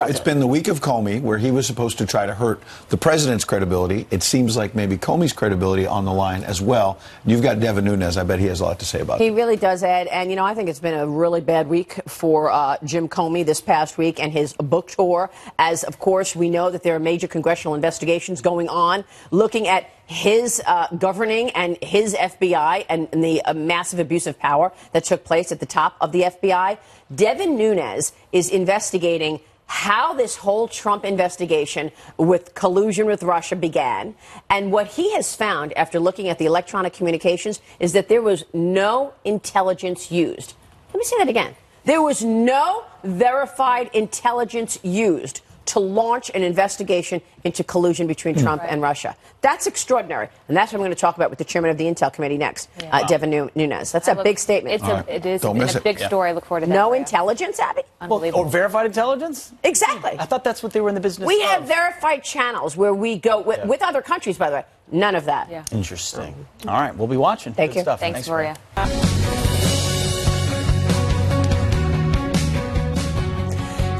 It's been the week of Comey, where he was supposed to try to hurt the president's credibility. It seems like maybe Comey's credibility on the line as well. You've got Devin Nunes. I bet he has a lot to say about it. He really does, Ed. And, you know, I think it's been a really bad week for Jim Comey this past week and his book tour, as, of course, we know that there are major congressional investigations going on looking at his governing and his FBI and the massive abuse of power that took place at the top of the FBI. Devin Nunes is investigating how this whole Trump investigation with collusion with Russia began. And what he has found after looking at the electronic communications is that there was no intelligence used. Let me say that again. There was no verified intelligence used to launch an investigation into collusion between Trump and Russia. That's extraordinary. And that's what I'm going to talk about with the chairman of the Intel Committee next, Devin Nunes. That's a big statement. It is a big story. I look forward to that. No intelligence, Abby? Unbelievable. Or verified intelligence? Exactly. I thought that's what they were in the business We of. have verified channels where we go with other countries, by the way. None of that. Yeah. Interesting. All right, we'll be watching. Thank Good you. stuff. Thanks, Maria.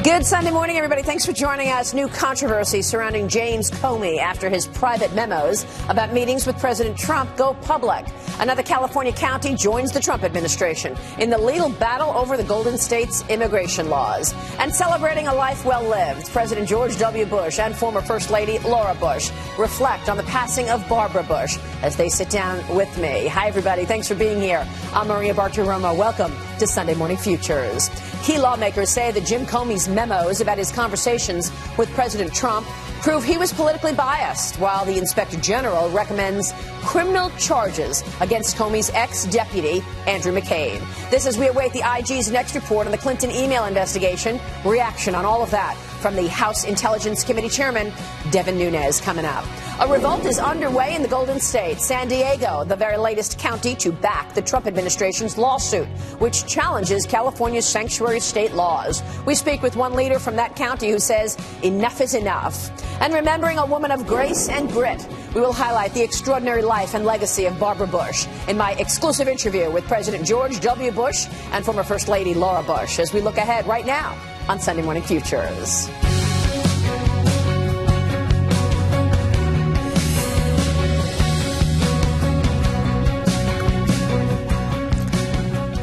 Good Sunday morning, everybody. Thanks for joining us. New controversy surrounding James Comey after his private memos about meetings with President Trump go public. Another California county joins the Trump administration in the legal battle over the Golden State's immigration laws. And celebrating a life well lived, President George W. Bush and former First Lady Laura Bush reflect on the passing of Barbara Bush as they sit down with me. Hi, everybody. Thanks for being here. I'm Maria Bartiromo. Welcome to Sunday Morning Futures. Key lawmakers say that Jim Comey's memos about his conversations with President Trump prove he was politically biased, while the Inspector General recommends criminal charges against Comey's ex-deputy, Andrew McCabe. This as we await the IG's next report on the Clinton email investigation. Reaction on all of that from the House Intelligence Committee Chairman, Devin Nunes, coming up. A revolt is underway in the Golden State. San Diego, the very latest county to back the Trump administration's lawsuit, which challenges California's sanctuary state laws. We speak with one leader from that county who says enough is enough. And remembering a woman of grace and grit, we will highlight the extraordinary life and legacy of Barbara Bush in my exclusive interview with President George W. Bush and former First Lady Laura Bush as we look ahead right now on Sunday Morning Futures.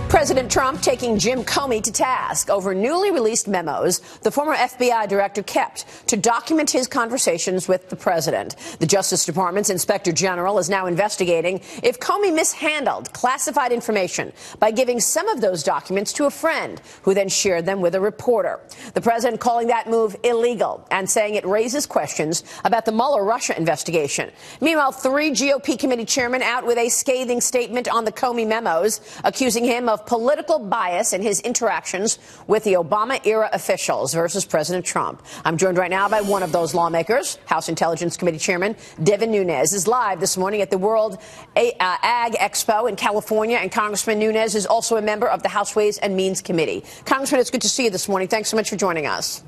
President Trump taking Jim Comey to task over newly released memos the former FBI director kept to document his conversations with the president. The Justice Department's Inspector General is now investigating if Comey mishandled classified information by giving some of those documents to a friend who then shared them with a reporter. The president calling that move illegal and saying it raises questions about the Mueller-Russia investigation. Meanwhile, 3 GOP committee chairmen out with a scathing statement on the Comey memos, accusing him of political bias in his interactions with the Obama-era officials versus President Trump. I'm joined right now by one of those lawmakers. House Intelligence Committee Chairman Devin Nunes is live this morning at the World Ag Expo in California, and Congressman Nunes is also a member of the House Ways and Means Committee. Congressman, it's good to see you this morning. Thanks so much for joining us.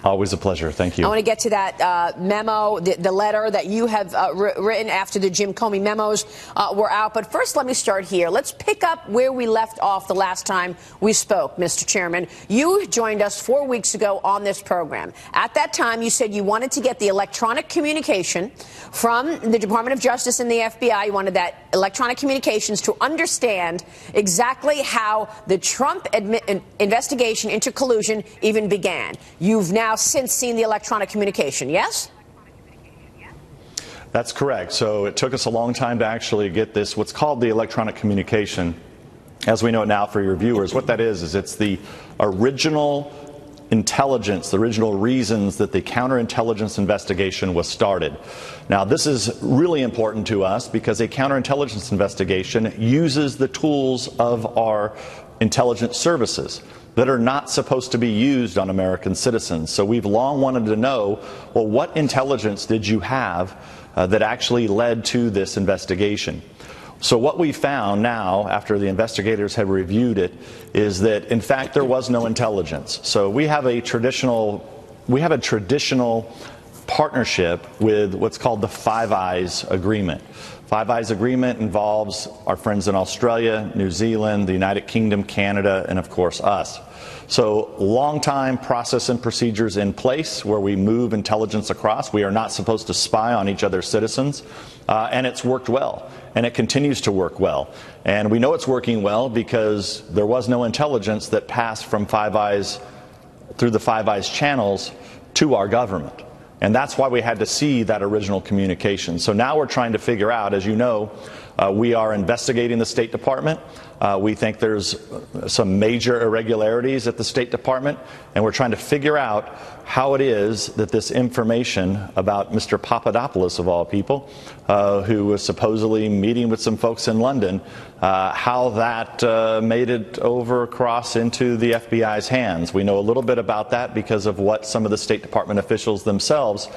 Always a pleasure. Thank you. I want to get to that memo, the letter that you have written after the Jim Comey memos were out. But first, let me start here. Let's pick up where we left off the last time we spoke, Mr. Chairman. You joined us 4 weeks ago on this program. At that time, you said you wanted to get the electronic communication from the Department of Justice and the FBI. You wanted that electronic communications to understand exactly how the Trump investigation into collusion even began. You've now since seen the electronic communication, yes? That's correct. So it took us a long time to actually get this, what's called the electronic communication. As we know it now for your viewers, what that is it's the original intelligence, the original reasons that the counterintelligence investigation was started. Now, this is really important to us because a counterintelligence investigation uses the tools of our intelligence services that are not supposed to be used on American citizens. So we've long wanted to know, well, what intelligence did you have that actually led to this investigation? So what we found now, after the investigators have reviewed it, is that, in fact, there was no intelligence. So we have a traditional partnership with what's called the Five Eyes Agreement. Five Eyes Agreement involves our friends in Australia, New Zealand, the United Kingdom, Canada, and of course us. So long time process and procedures in place where we move intelligence across. We are not supposed to spy on each other's citizens, and it's worked well, and it continues to work well. And we know it's working well because there was no intelligence that passed from Five Eyes through the Five Eyes channels to our government. And that's why we had to see that original communication. So now we're trying to figure out, as you know, we are investigating the State Department. We think there's some major irregularities at the State Department, and we're trying to figure out how it is that this information about Mr. Papadopoulos, of all people, who was supposedly meeting with some folks in London, how that made it over across into the FBI's hands. We know a little bit about that because of what some of the State Department officials themselves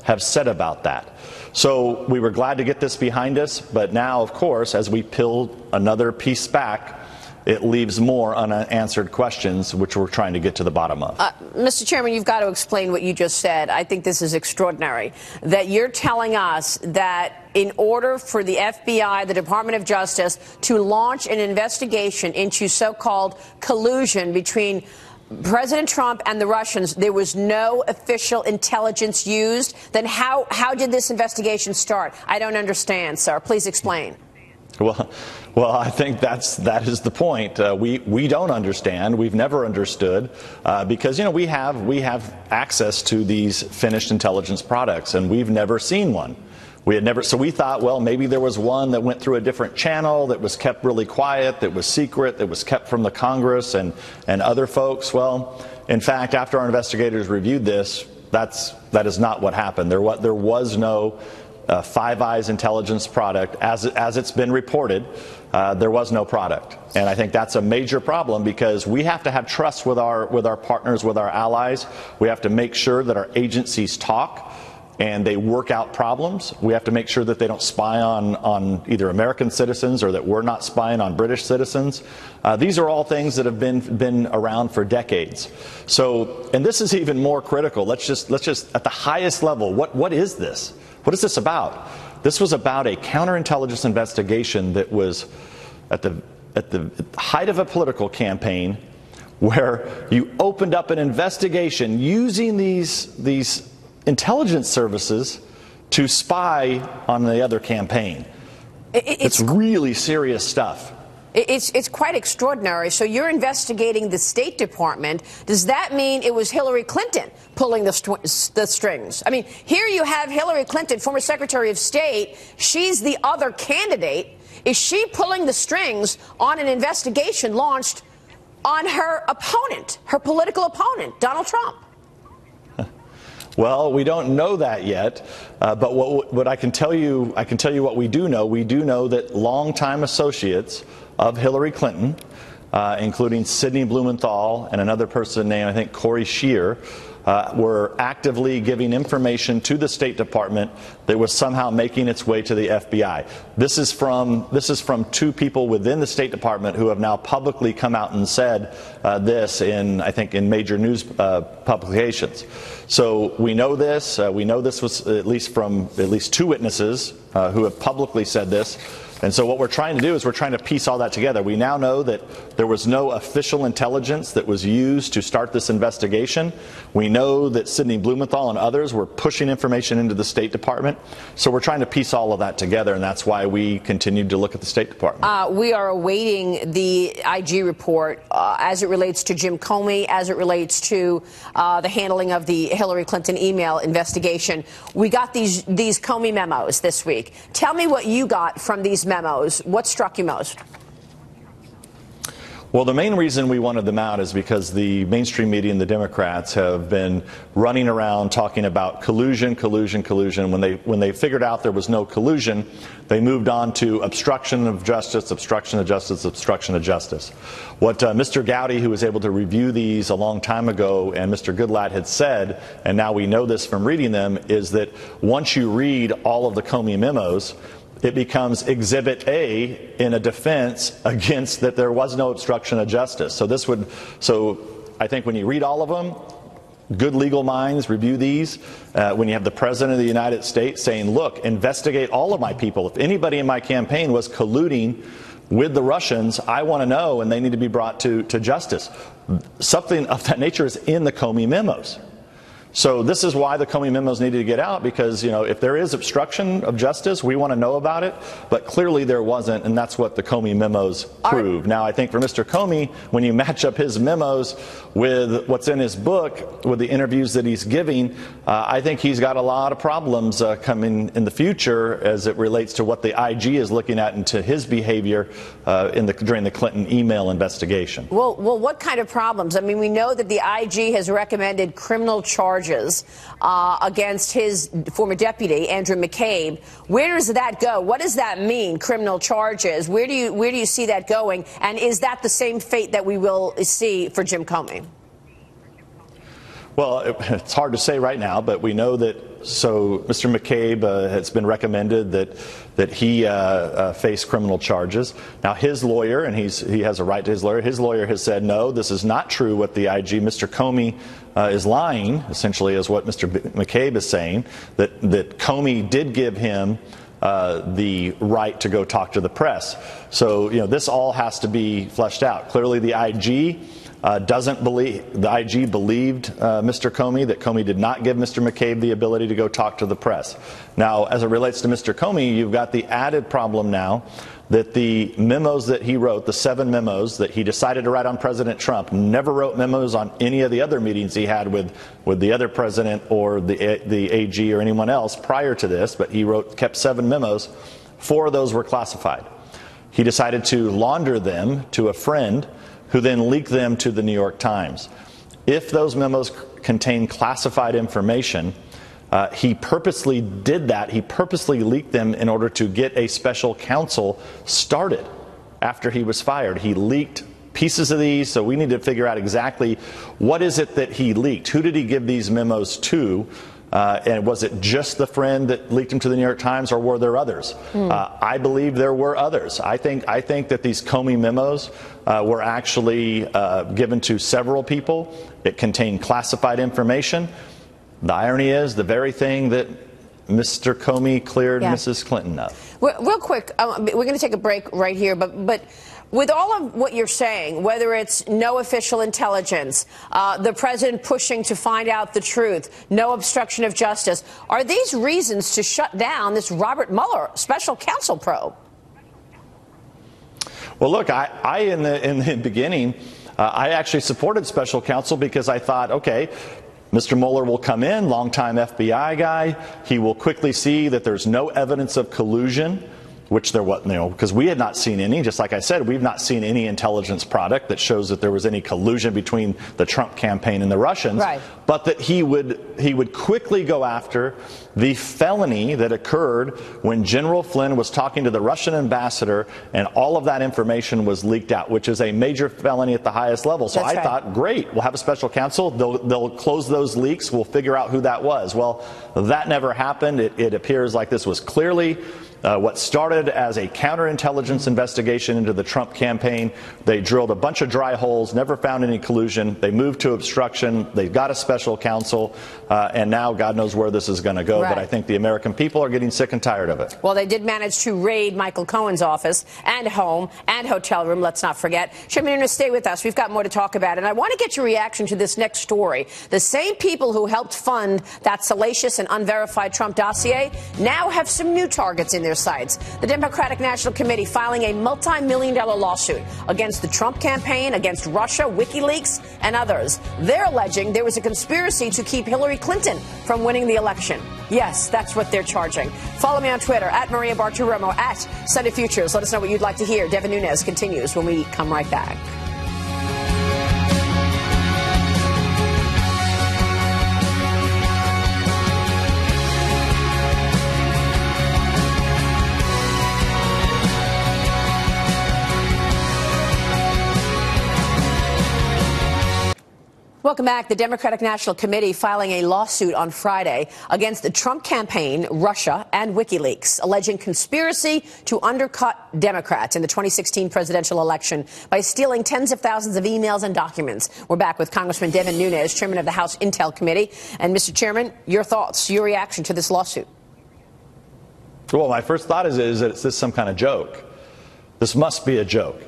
have said about that. So we were glad to get this behind us, but now, of course, as we peel another piece back, it leaves more unanswered questions, which we're trying to get to the bottom of. Mr. Chairman, you've got to explain what you just said. I think this is extraordinary, that you're telling us that in order for the FBI, the Department of Justice, to launch an investigation into so-called collusion between President Trump and the Russians, there was no official intelligence used. Then how did this investigation start? I don't understand, sir. Please explain. Well, I think that is the point. We don't understand. We've never understood because we have access to these finished intelligence products, and we've never seen one. So we thought, well, maybe there was one that went through a different channel that was kept really quiet, that was secret, that was kept from the Congress and other folks. Well, in fact, after our investigators reviewed this, that is not what happened. There was no Five Eyes intelligence product as it's been reported. There was no product, and I think that's a major problem because we have to have trust with our partners, with our allies. We have to make sure that our agencies talk and they work out problems. We have to make sure that they don't spy on either American citizens or that we're not spying on British citizens. These are all things that have been around for decades. So, and this is even more critical. Let's just at the highest level, what is this? What is this about? This was about a counterintelligence investigation that was at the height of a political campaign where you opened up an investigation using these intelligence services to spy on the other campaign. It's really serious stuff. It's quite extraordinary. So you're investigating the State Department. Does that mean it was Hillary Clinton pulling the strings? I mean, here you have Hillary Clinton, former Secretary of State. She's the other candidate. Is she pulling the strings on an investigation launched on her opponent, her political opponent, Donald Trump? Well, we don't know that yet, but what I can tell you what we do know. We do know that longtime associates of Hillary Clinton, including Sidney Blumenthal and another person named, I think, Corey Scheer, were actively giving information to the State Department that was somehow making its way to the FBI. This is from two people within the State Department who have now publicly come out and said this I think in major news publications. So we know this. We know this was at least from at least two witnesses who have publicly said this. And so what we're trying to do is we're trying to piece all that together. We now know that there was no official intelligence that was used to start this investigation. We know that Sidney Blumenthal and others were pushing information into the State Department. So we're trying to piece all of that together, and that's why we continued to look at the State Department. We are awaiting the IG report as it relates to Jim Comey, as it relates to the handling of the Hillary Clinton email investigation. We got these Comey memos this week. Tell me what you got from these memos. What struck you most? Well, the main reason we wanted them out is because the mainstream media and the Democrats have been running around talking about collusion. When they figured out there was no collusion, they moved on to obstruction of justice. What Mr. Gowdy, who was able to review these a long time ago, and Mr. Goodlatte had said, and now we know this from reading them, is that once you read all of the Comey memos, it becomes Exhibit A in a defense against that there was no obstruction of justice. So I think when you read all of them, good legal minds review these, when you have the President of the United States saying, look, investigate all of my people. If anybody in my campaign was colluding with the Russians, I want to know, and they need to be brought to justice. Something of that nature is in the Comey memos. So this is why the Comey memos needed to get out, because, if there is obstruction of justice, we want to know about it. But clearly there wasn't, and that's what the Comey memos prove. Now, I think for Mr. Comey, when you match up his memos with what's in his book, with the interviews that he's giving, I think he's got a lot of problems coming in the future as it relates to what the IG is looking at into his behavior during the Clinton email investigation. Well, what kind of problems? I mean, we know that the IG has recommended criminal charges against his former deputy, Andrew McCabe. Where does that go? What does that mean, criminal charges? Where do you see that going? And is that the same fate that we will see for Jim Comey? Well, it's hard to say right now, but we know that. So Mr. McCabe has been recommended that he face criminal charges. Now his lawyer, and he has a right to his lawyer has said, no, this is not true what the IG, Mr. Comey, is lying, essentially, is what Mr. McCabe is saying, that Comey did give him the right to go talk to the press. So, this all has to be fleshed out. Clearly the IG doesn't believe, the IG believed Mr. Comey, that Comey did not give Mr. McCabe the ability to go talk to the press. Now, as it relates to Mr. Comey, you've got the added problem now that the memos that he wrote, the 7 memos that he decided to write on President Trump, never wrote memos on any of the other meetings he had with the other president or the AG or anyone else prior to this, but he kept 7 memos. 4 of those were classified. He decided to launder them to a friend who then leaked them to the New York Times. If those memos contain classified information, he purposely did that. He purposely leaked them in order to get a special counsel started after he was fired. He leaked pieces of these, so we need to figure out exactly what is it that he leaked. Who did he give these memos to? And was it just the friend that leaked them to the New York Times, or were there others? I believe there were others. I think that these Comey memos were actually given to several people. It contained classified information. The irony is the very thing that Mr. Comey cleared Mrs. Clinton of. Real quick, we're going to take a break right here, but with all of what you're saying, whether it's no official intelligence, the president pushing to find out the truth, no obstruction of justice, are these reasons to shut down this Robert Mueller special counsel probe? Well, look, I in the beginning, I actually supported special counsel because I thought, okay, Mr. Mueller will come in, longtime FBI guy. He will quickly see that there's no evidence of collusion, which there was, because we had not seen any. Just like I said, we've not seen any intelligence product that shows that there was any collusion between the Trump campaign and the Russians. Right. But that he would quickly go after the felony that occurred when General Flynn was talking to the Russian ambassador, and all of that information was leaked out, which is a major felony at the highest level. So I thought, great, we'll have a special counsel. They'll close those leaks. We'll figure out who that was. Well, that never happened. It appears like this was clearly what started as a counterintelligence investigation into the Trump campaign. They drilled a bunch of dry holes, never found any collusion. They moved to obstruction. They got a special counsel, and now God knows where this is going to go. Right. But I think the American people are getting sick and tired of it. Well, they did manage to raid Michael Cohen's office and home and hotel room, let's not forget. Shemina, stay with us. We've got more to talk about. And I want to get your reaction to this next story. The same people who helped fund that salacious and unverified Trump dossier now have some new targets in their sights. The Democratic National Committee filing a multi-million-dollar lawsuit against the Trump campaign, against Russia, WikiLeaks, and others. They're alleging there was a conspiracy to keep Hillary Clinton from winning the election. Yes, that's what they're charging. Follow me on Twitter, @Maria Bartiromo, @Sunday Futures. Let us know what you'd like to hear. Devin Nunes continues when we come right back. Welcome back. The Democratic National Committee filing a lawsuit on Friday against the Trump campaign, Russia, and WikiLeaks, alleging conspiracy to undercut Democrats in the 2016 presidential election by stealing tens of thousands of emails and documents. We're back with Congressman Devin Nunes, chairman of the House Intel Committee. And Mr. Chairman, your thoughts, your reaction to this lawsuit? Well, my first thought is that it's this some kind of joke. This must be a joke.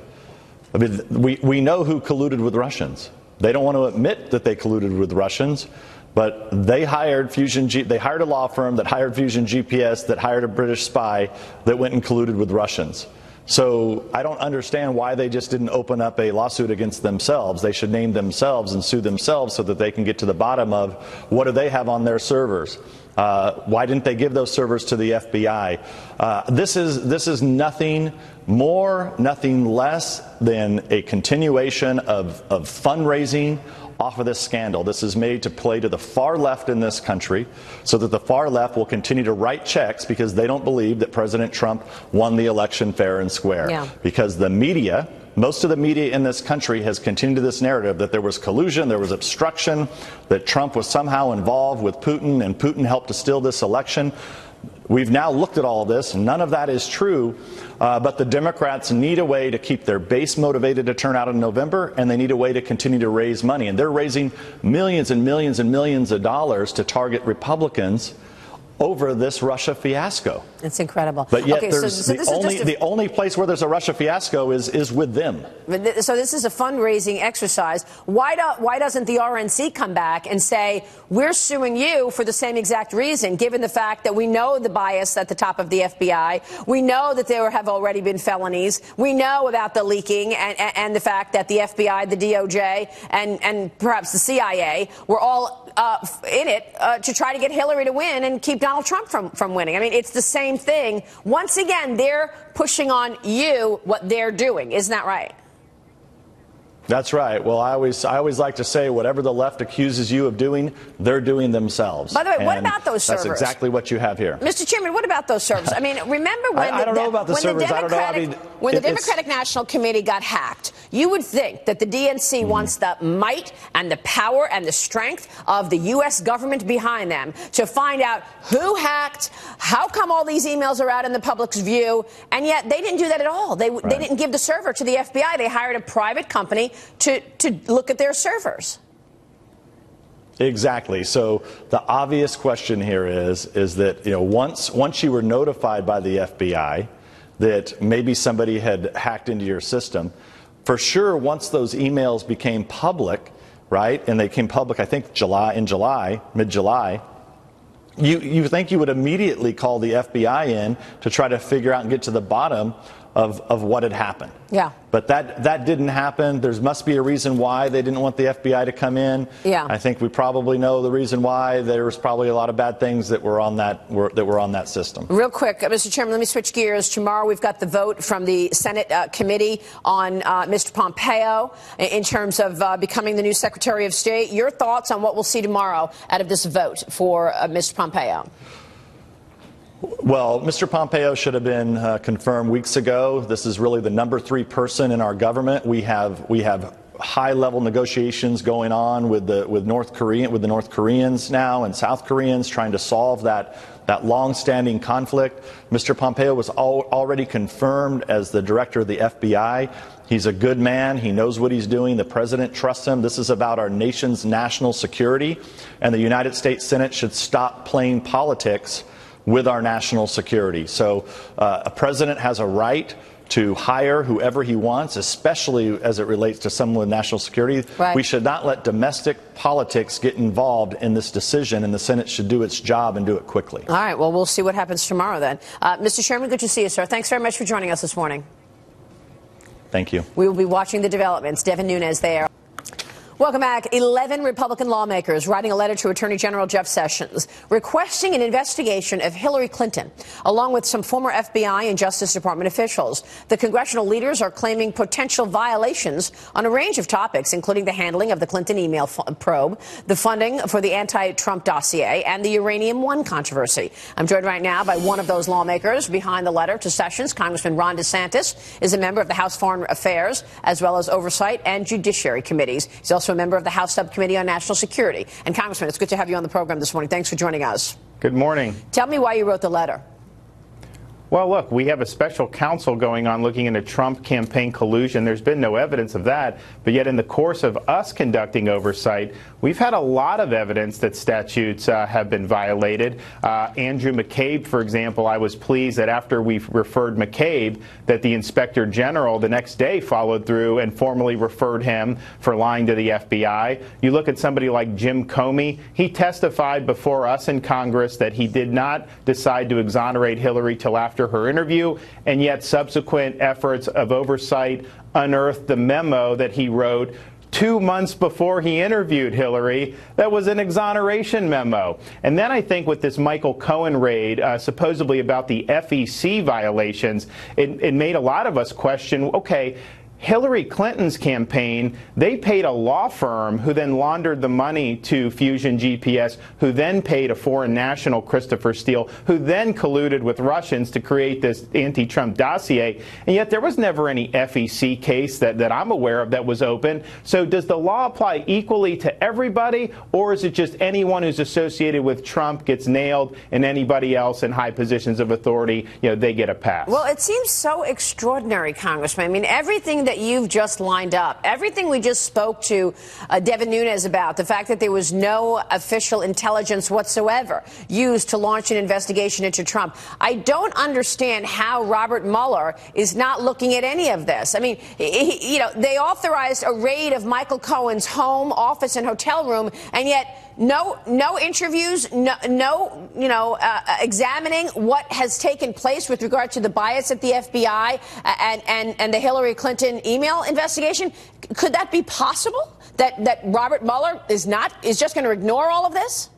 I mean, we know who colluded with Russians. They don't want to admit that they colluded with Russians, but they hired they hired a law firm that hired Fusion GPS, that hired a British spy that went and colluded with Russians. So I don't understand why they just didn't open up a lawsuit against themselves. They should name themselves and sue themselves so that they can get to the bottom of what do they have on their servers. Why didn't they give those servers to the FBI? This is nothing more, nothing less than a continuation of fundraising off of this scandal. This is made to play to the far left in this country so that the far left will continue to write checks because they don't believe that President Trump won the election fair and square. Yeah. Because the media, most of the media in this country has continued this narrative that there was collusion, there was obstruction, that Trump was somehow involved with Putin and Putin helped to steal this election. We've now looked at all of this. None of that is true, but the Democrats need a way to keep their base motivated to turn out in November, and they need a way to continue to raise money. And they're raising millions and millions and millions of dollars to target Republicans over this Russia fiasco. It's incredible. But yet okay, the only place where there's a Russia fiasco is with them. So this is a fundraising exercise. Why doesn't the RNC come back and say, we're suing you for the same exact reason, given the fact that we know the bias at the top of the FBI, we know that there have already been felonies, we know about the leaking and the fact that the FBI, the DOJ, and perhaps the CIA were all in it to try to get Hillary to win and keep Donald Trump from winning. I mean, it's the same thing. Once again, they're pushing on you what they're doing. Isn't that right? That's right. Well, I always like to say whatever the left accuses you of doing, they're doing themselves. By the way, what about those servers? That's exactly what you have here. Mr. Chairman, what about those servers? I mean, remember when I don't know about the servers. I don't know. I mean, when the Democratic National Committee got hacked, you would think that the DNC wants the might and the power and the strength of the U.S. government behind them to find out who hacked, how come all these emails are out in the public's view, and yet they didn't do that at all. They didn't give the server to the FBI. They hired a private company to look at their servers. Exactly. So the obvious question here is that, you know, once you were notified by the FBI that maybe somebody had hacked into your system, for sure, once those emails became public, right, and they came public, I think mid-July, you think you would immediately call the FBI in to try to figure out and get to the bottom of what had happened. Yeah. But that didn't happen. There must be a reason why they didn't want the FBI to come in. Yeah. I think we probably know the reason why. There was probably a lot of bad things that were on that system. Real quick, Mr. Chairman, let me switch gears. Tomorrow we've got the vote from the Senate committee on Mr. Pompeo in terms of becoming the new Secretary of State. Your thoughts on what we'll see tomorrow out of this vote for Mr. Pompeo? Well, Mr. Pompeo should have been confirmed weeks ago. This is really the number 3 person in our government. We have high-level negotiations going on with the North Koreans now and South Koreans trying to solve that long-standing conflict. Mr. Pompeo was already confirmed as the director of the FBI. He's a good man. He knows what he's doing. The president trusts him. This is about our nation's national security, and the United States Senate should stop playing politics with our national security. So a president has a right to hire whoever he wants, especially as it relates to someone with national security. Right. We should not let domestic politics get involved in this decision, and the Senate should do its job and do it quickly. All right. Well, we'll see what happens tomorrow then. Mr. Chairman, good to see you, sir. Thanks very much for joining us this morning. Thank you. We will be watching the developments. Devin Nunes there. Welcome back. 11 Republican lawmakers writing a letter to Attorney General Jeff Sessions requesting an investigation of Hillary Clinton, along with some former FBI and Justice Department officials. The congressional leaders are claiming potential violations on a range of topics, including the handling of the Clinton email probe, the funding for the anti-Trump dossier, and the Uranium One controversy. I'm joined right now by one of those lawmakers behind the letter to Sessions. Congressman Ron DeSantis is a member of the House Foreign Affairs as well as Oversight and Judiciary Committees. He's also also a member of the House Subcommittee on National Security. And Congressman, it's good to have you on the program this morning. Thanks for joining us. Good morning. Tell me why you wrote the letter. Well, look, we have a special counsel going on looking into Trump campaign collusion. There's been no evidence of that. But yet in the course of us conducting oversight, we've had a lot of evidence that statutes have been violated. Andrew McCabe, for example, I was pleased that after we referred McCabe, that the Inspector General the next day followed through and formally referred him for lying to the FBI. You look at somebody like Jim Comey. He testified before us in Congress that he did not decide to exonerate Hillary till after her interview, and yet subsequent efforts of oversight unearthed the memo that he wrote 2 months before he interviewed Hillary. That was an exoneration memo. And then I think with this Michael Cohen raid, supposedly about the FEC violations, it made a lot of us question, okay, Hillary Clinton's campaign, they paid a law firm who then laundered the money to Fusion GPS, who then paid a foreign national, Christopher Steele, who then colluded with Russians to create this anti-Trump dossier. And yet there was never any FEC case that I'm aware of that was open. So does the law apply equally to everybody, or is it just anyone who's associated with Trump gets nailed and anybody else in high positions of authority, they get a pass? Well, it seems so extraordinary, Congressman. I mean, everything that you've just lined up, everything we just spoke to Devin Nunes about, the fact that there was no official intelligence whatsoever used to launch an investigation into Trump. I don't understand how Robert Mueller is not looking at any of this. I mean, they authorized a raid of Michael Cohen's home, office, and hotel room, and yet no interviews, no examining what has taken place with regard to the bias at the FBI and the Hillary Clinton email investigation. Could that be possible? That Robert Mueller is just going to ignore all of this?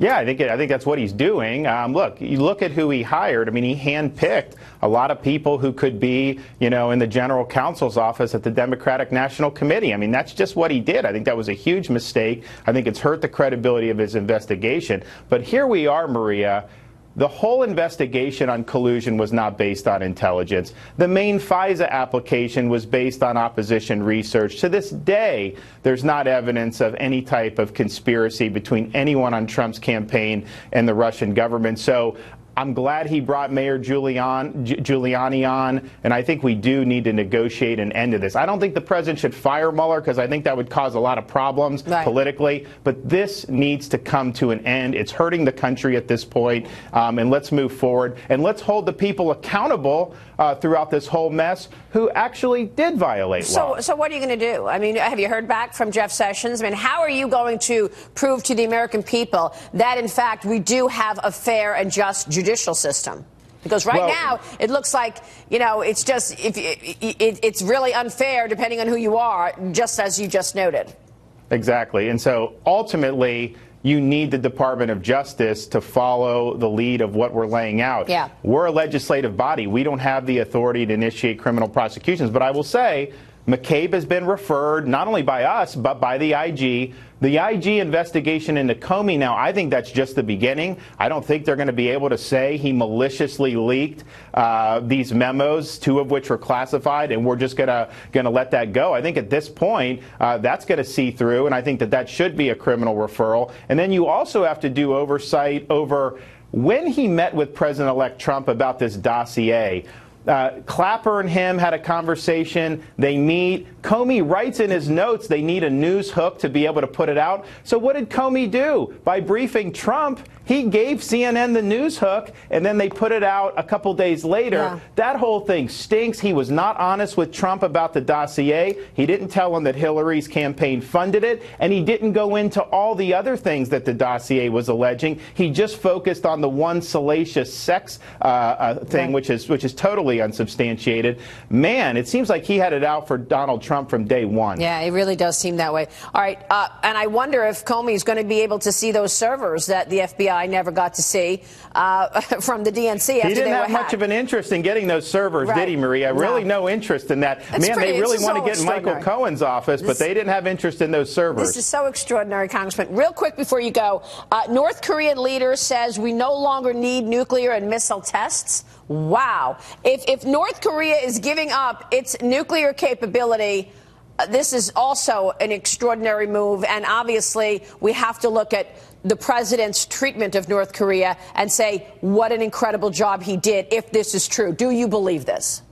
Yeah, I think that's what he's doing. Look, you look at who he hired. I mean, he handpicked a lot of people who could be, in the general counsel's office at the Democratic National Committee. I mean, that's just what he did. I think that was a huge mistake. I think it's hurt the credibility of his investigation. But here we are, Maria. The whole investigation on collusion was not based on intelligence. The main FISA application was based on opposition research. To this day, there's not evidence of any type of conspiracy between anyone on Trump's campaign and the Russian government. So I'm glad he brought Mayor Giuliani on, and I think we do need to negotiate an end to this. I don't think the president should fire Mueller because I think that would cause a lot of problems politically, but this needs to come to an end. It's hurting the country at this point, and let's move forward, and let's hold the people accountable throughout this whole mess who actually did violate law. So what are you going to do? I mean, have you heard back from Jeff Sessions? I mean, how are you going to prove to the American people that, in fact, we do have a fair and just judicial system? Because now it looks like, it's just it's really unfair depending on who you are, just as you just noted. Exactly. And so ultimately, you need the Department of Justice to follow the lead of what we're laying out. Yeah. We're a legislative body. We don't have the authority to initiate criminal prosecutions. But I will say, McCabe has been referred not only by us, but by the IG. The IG investigation into Comey now, I think that's just the beginning. I don't think they're going to be able to say he maliciously leaked these memos, 2 of which were classified, and we're just going to let that go. I think at this point, that's going to see through, and I think that should be a criminal referral. And then you also have to do oversight over when he met with President-elect Trump about this dossier. Clapper and him had a conversation. They meet. Comey writes in his notes they need a news hook to be able to put it out. So what did Comey do? By briefing Trump, he gave CNN the news hook, and then they put it out a couple days later. Yeah. That whole thing stinks. He was not honest with Trump about the dossier. He didn't tell him that Hillary's campaign funded it, and he didn't go into all the other things that the dossier was alleging. He just focused on the one salacious sex thing, which is totally unsubstantiated. Man, it seems like he had it out for Donald Trump from day one. Yeah, it really does seem that way. All right, and I wonder if Comey is going to be able to see those servers that the FBI never got to see from the DNC. After he didn't have much of an interest in getting those servers, did he, Maria? Really no interest in that. They really want to get in Michael Cohen's office, but they didn't have interest in those servers. This is so extraordinary, Congressman. Real quick before you go, North Korean leader says we no longer need nuclear and missile tests. Wow. If North Korea is giving up its nuclear capability, This is also an extraordinary move, and obviously we have to look at the president's treatment of North Korea and say what an incredible job he did, if this is true. Do you believe this?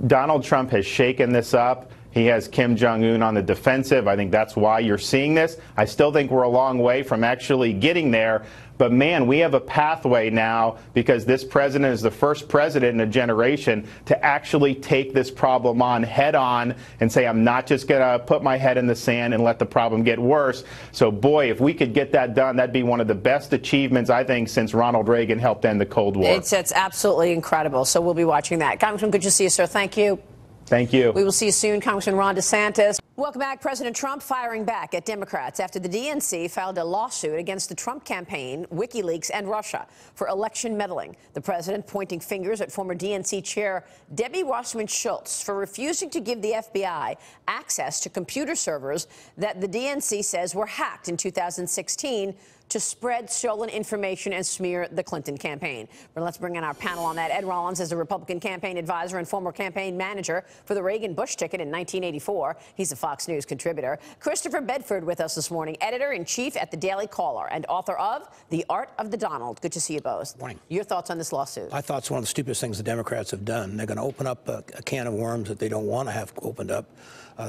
Donald Trump has shaken this up. He has Kim Jong-un on the defensive. I think that's why you're seeing this. I still think we're a long way from actually getting there. But, man, we have a pathway now because this president is the first president in a generation to actually take this problem on head on and say, I'm not just going to put my head in the sand and let the problem get worse. So, boy, if we could get that done, that'd be one of the best achievements, I think, since Ronald Reagan helped end the Cold War. It's absolutely incredible. So we'll be watching that. Congressman, good to see you, sir. Thank you. Thank you. We will see you soon, Congressman Ron DeSantis. Welcome back. President Trump firing back at Democrats after the DNC filed a lawsuit against the Trump campaign, WikiLeaks, and Russia for election meddling. The president pointing fingers at former DNC chair Debbie Wasserman Schultz for refusing to give the FBI access to computer servers that the DNC says were hacked in 2016 to spread stolen information and smear the Clinton campaign. But let's bring in our panel on that. Ed Rollins is a Republican campaign advisor and former campaign manager for the Reagan-Bush ticket in 1984. He's a Fox News contributor. Christopher Bedford with us this morning, editor-in-chief at the Daily Caller and author of The Art of the Donald. Good to see you both. Morning. Your thoughts on this lawsuit? I thought it's one of the stupidest things the Democrats have done. They're going to open up a can of worms that they don't want to have opened up.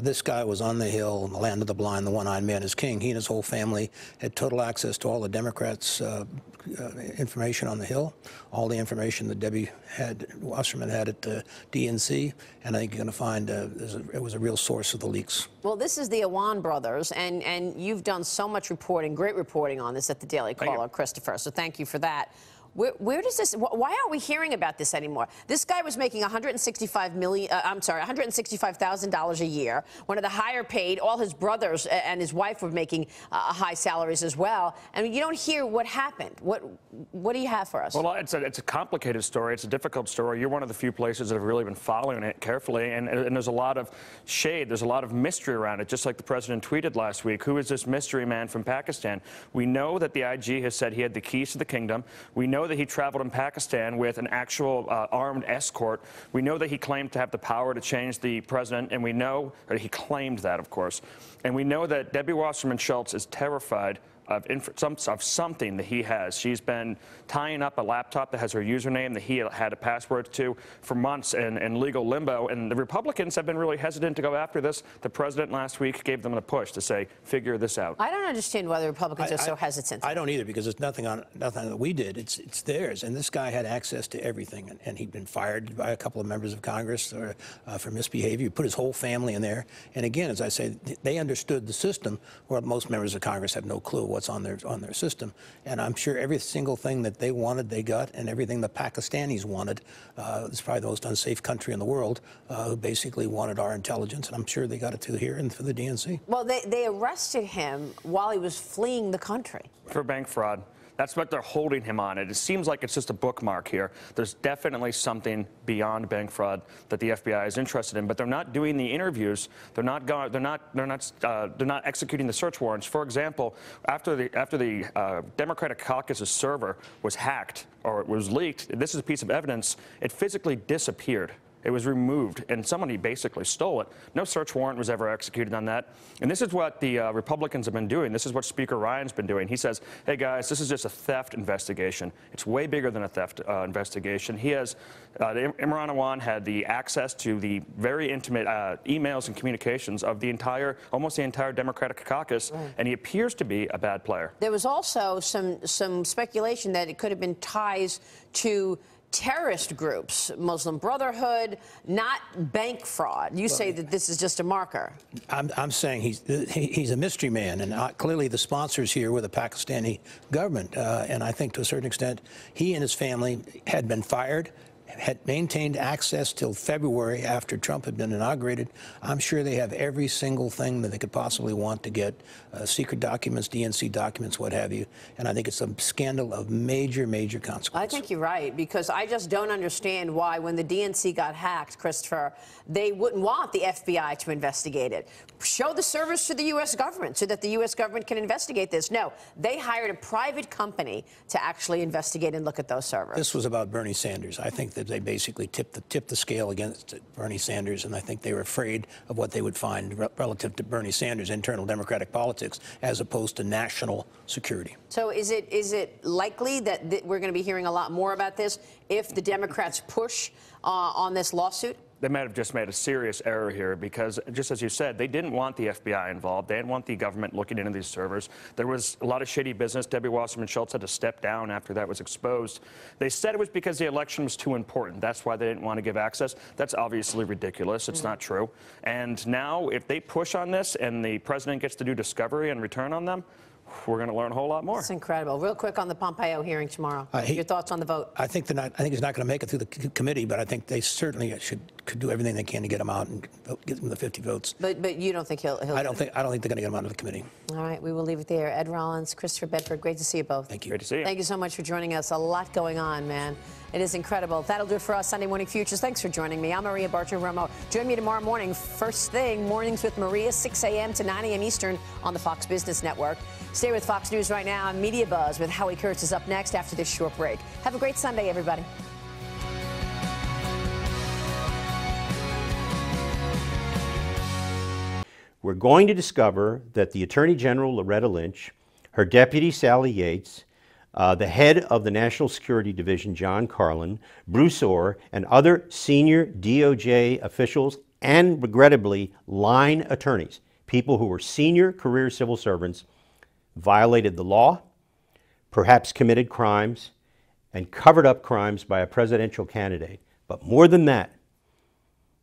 This guy was on the Hill, in the land of the blind, the one-eyed man is king. He and his whole family had total access to all the Democrats' information on the Hill, all the information that Debbie Wasserman had at the DNC, and I think you're going to find it was a real source of the leaks. Well, this is the Awan brothers, and you've done so much reporting, great reporting on this at the Daily Caller, Christopher, so thank you for that. Where does this? Why aren't we hearing about this anymore? This guy was making $165,000 a year, one of the higher paid. All his brothers and his wife were making high salaries as well. And you don't hear what happened. What do you have for us? Well, it's a complicated story. It's a difficult story. You're one of the few places that have really been following it carefully, and there's a lot of shade. There's a lot of mystery around it. Just like the president tweeted last week, who is this mystery man from Pakistan? We know that the IG has said he had the keys to the kingdom. We know that he traveled in Pakistan with an actual armed escort. We know that he claimed to have the power to change the president, and we know that he claimed that, of course. And we know that Debbie Wasserman Schultz is terrified of something that he has. She's been tying up a laptop that has her username that he had a password to for months in legal limbo. And the Republicans have been really hesitant to go after this. The president last week gave them a push to say, figure this out. I don't understand why the Republicans are so hesitant. I don't either, because it's nothing that we did. It's theirs. And this guy had access to everything. And he'd been fired by a couple of members of Congress for misbehavior. He put his whole family in there. And again, as I say, they understood the system, where most members of Congress have no clue what's on their system. And I'm sure every single thing that they wanted, they got, and everything the Pakistanis wanted. It's probably the most unsafe country in the world, who basically wanted our intelligence, and I'm sure they got it too here and for the DNC. Well, they arrested him while he was fleeing the country. For bank fraud. That's what they're holding him on. It seems like it's just a bookmark here. There's definitely something beyond bank fraud that the FBI is interested in, but they're not doing the interviews. They're not executing the search warrants. For example, after the Democratic Caucus's server was hacked or it was leaked, this is a piece of evidence. It physically disappeared. It was removed, and somebody basically stole it. No search warrant was ever executed on that. And this is what the Republicans have been doing. This is what Speaker Ryan's been doing. He says, hey, guys, this is just a theft investigation. It's way bigger than a theft investigation. He has, Imran Awan had the access to the very intimate emails and communications of almost the entire Democratic caucus, and he appears to be a bad player. There was also some speculation that it could have been ties to terrorist groups, Muslim Brotherhood, not bank fraud. You say that this is just a marker. I'm saying he's a mystery man, and clearly the sponsors here were the Pakistani government. And I think to a certain extent, he and his family had been fired, had maintained access till February after Trump had been inaugurated. I'm sure they have every single thing that they could possibly want to get, secret documents, DNC documents, what have you. And I think it's a scandal of major, major consequence. I think you're right, because I just don't understand why when the DNC got hacked, Christopher, they wouldn't want the FBI to investigate it. Show the servers to the U.S. government so that the U.S. government can investigate this. No, they hired a private company to actually investigate and look at those servers. This was about Bernie Sanders. I think that that they basically tipped the scale against Bernie Sanders, and I think they were afraid of what they would find relative to Bernie Sanders' internal Democratic politics as opposed to national security. So is it likely that we're going to be hearing a lot more about this if the Democrats push on this lawsuit? They might have just made a serious error here because, just as you said, they didn't want the FBI involved. They didn't want the government looking into these servers. There was a lot of shady business. Debbie Wasserman Schultz had to step down after that was exposed. They said it was because the election was too important. That's why they didn't want to give access. That's obviously ridiculous. It's not true. And now, if they push on this and the president gets to do discovery and return on them, we're going to learn a whole lot more. It's incredible. Real quick on the Pompeo hearing tomorrow. Your thoughts on the vote? I think I think he's not going to make it through the committee, but I think they certainly could do everything they can to get him out and get him the 50 votes. But you don't think he'll? I don't think they're going to get him out of the committee. All right, we will leave it there. Ed Rollins, Christopher Bedford, great to see you both. Thank you. Great to see you. Thank you so much for joining us. A lot going on, man. It is incredible. That'll do it for us Sunday Morning Futures. Thanks for joining me. I'm Maria Bartiromo. Join me tomorrow morning, first thing, Mornings with Maria, 6 a.m. to 9 a.m. Eastern on the Fox Business Network. Stay with Fox News right now. Media Buzz with Howie Kurtz is up next after this short break. Have a great Sunday, everybody. We're going to discover that the Attorney General, Loretta Lynch, her deputy, Sally Yates, the head of the National Security Division, John Carlin, Bruce Orr, and other senior DOJ officials and, regrettably, line attorneys, people who were senior career civil servants, violated the law, perhaps committed crimes, and covered up crimes by a presidential candidate. But more than that,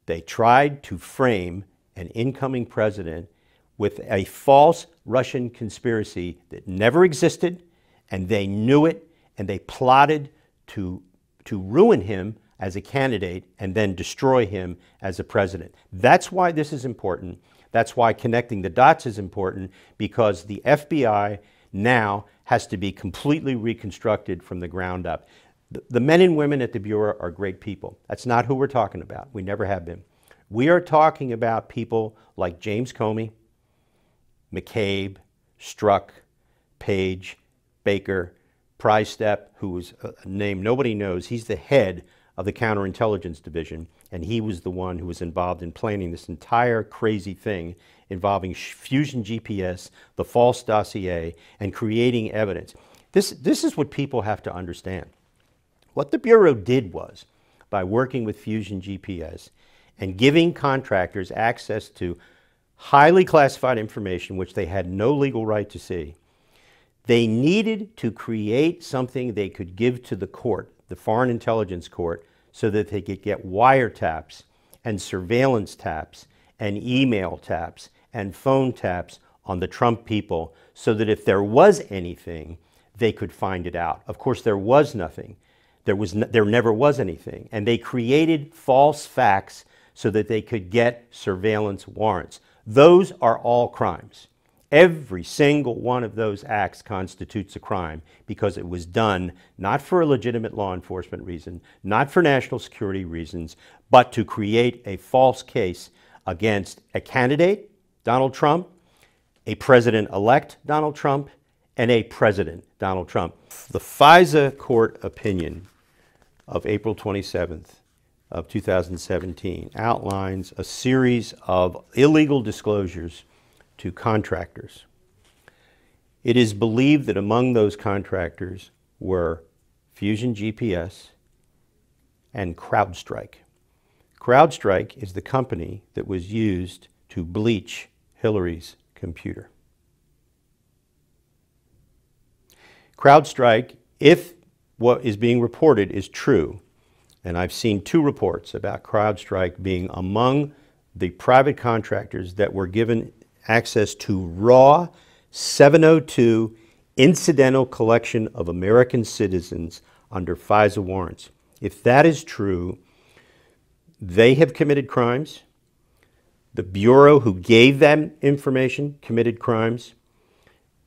they tried to frame an incoming president with a false Russian conspiracy that never existed, and they knew it, and they plotted to ruin him as a candidate and then destroy him as a president. That's why this is important. That's why connecting the dots is important, because the FBI now has to be completely reconstructed from the ground up. The men and women at the Bureau are great people. That's not who we're talking about. We never have been. We are talking about people like James Comey, McCabe, Strzok, Page, Baker, Prystepp, who is a name nobody knows. He's the head of the Counterintelligence Division, and he was the one who was involved in planning this entire crazy thing involving Fusion GPS, the false dossier, and creating evidence. This is what people have to understand. What the Bureau did was, by working with Fusion GPS and giving contractors access to highly classified information which they had no legal right to see, they needed to create something they could give to the court, the Foreign Intelligence Court, so that they could get wiretaps and surveillance taps and email taps and phone taps on the Trump people, so that if there was anything, they could find it out. Of course, there was nothing. There never was anything. And they created false facts so that they could get surveillance warrants. Those are all crimes. Every single one of those acts constitutes a crime because it was done not for a legitimate law enforcement reason, not for national security reasons, but to create a false case against a candidate, Donald Trump, a president-elect, Donald Trump, and a president, Donald Trump. The FISA court opinion of April 27th of 2017 outlines a series of illegal disclosures to contractors. It is believed that among those contractors were Fusion GPS and CrowdStrike. CrowdStrike is the company that was used to bleach Hillary's computer. CrowdStrike, if what is being reported is true, and I've seen 2 reports about CrowdStrike being among the private contractors that were given access to raw 702 incidental collection of American citizens under FISA warrants. If that is true, they have committed crimes. The Bureau who gave them information committed crimes.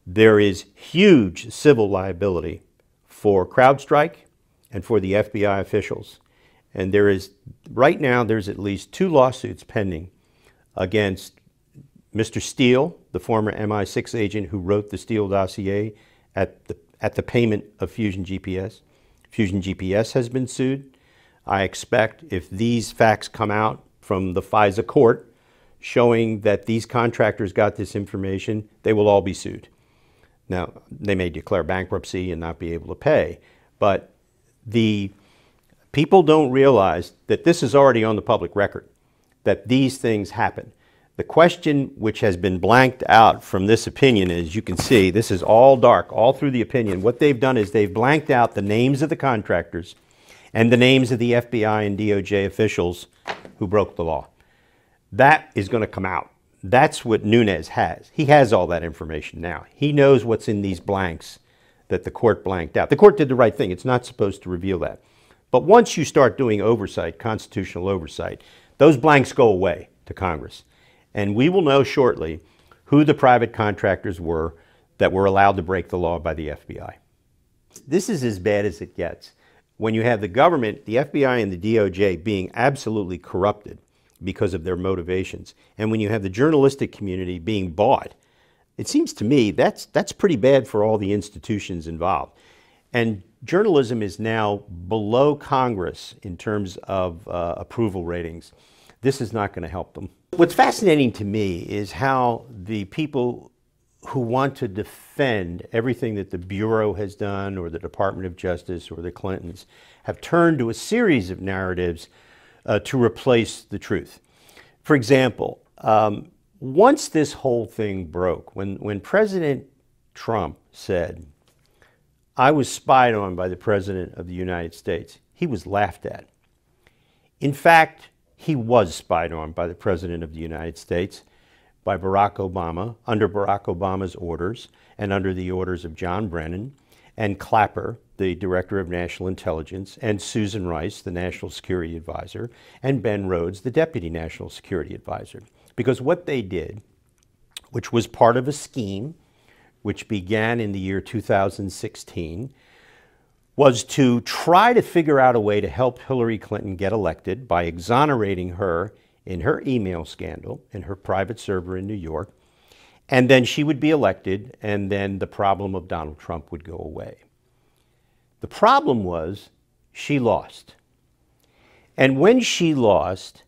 There is huge civil liability for CrowdStrike and for the FBI officials. And right now, there's at least 2 lawsuits pending against Mr. Steele, the former MI6 agent who wrote the Steele dossier at the payment of Fusion GPS. Fusion GPS has been sued. I expect if these facts come out from the FISA court showing that these contractors got this information, they will all be sued. Now, they may declare bankruptcy and not be able to pay, but the people don't realize that this is already on the public record, that these things happen. The question which has been blanked out from this opinion is, you can see, this is all dark, all through the opinion. What they've done is they've blanked out the names of the contractors and the names of the FBI and DOJ officials who broke the law. That is going to come out. That's what Nunes has. He has all that information now. He knows what's in these blanks that the court blanked out. The court did the right thing. It's not supposed to reveal that. But once you start doing oversight, constitutional oversight, those blanks go away to Congress. And we will know shortly who the private contractors were that were allowed to break the law by the FBI. This is as bad as it gets. When you have the government, the FBI and the DOJ being absolutely corrupted because of their motivations, and when you have the journalistic community being bought, it seems to me that's pretty bad for all the institutions involved. And journalism is now below Congress in terms of approval ratings. This is not going to help them. What's fascinating to me is how the people who want to defend everything that the Bureau has done, or the Department of Justice, or the Clintons, have turned to a series of narratives to replace the truth. For example, once this whole thing broke, when President Trump said, "I was spied on by the President of the United States," he was laughed at. In fact, he was spied on by the President of the United States, by Barack Obama, under Barack Obama's orders, and under the orders of John Brennan, and Clapper, the Director of National Intelligence, and Susan Rice, the National Security Advisor, and Ben Rhodes, the Deputy National Security Advisor. Because what they did, which was part of a scheme which began in the year 2016, was to try to figure out a way to help Hillary Clinton get elected by exonerating her in her email scandal in her private server in New York, and then she would be elected, and then the problem of Donald Trump would go away. The problem was she lost. And when she lost,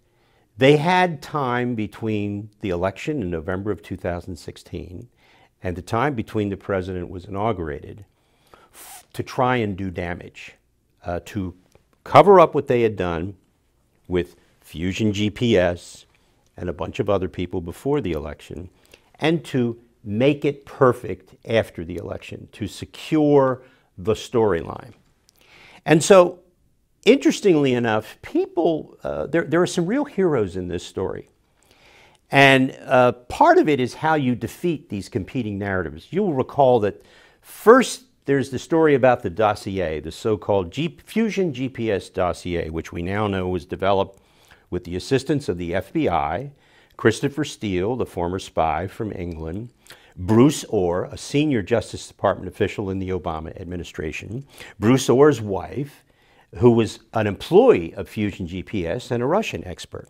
they had time between the election in November of 2016 and the time between the president was inaugurated to try and do damage, to cover up what they had done with Fusion GPS and a bunch of other people before the election, and to make it perfect after the election, to secure the storyline. And so, interestingly enough, people, there are some real heroes in this story. And part of it is how you defeat these competing narratives. You'll recall that first there's the story about the dossier, the so-called Fusion GPS dossier, which we now know was developed with the assistance of the FBI, Christopher Steele, the former spy from England, Bruce Ohr, a senior Justice Department official in the Obama administration, Bruce Ohr's wife, who was an employee of Fusion GPS and a Russian expert.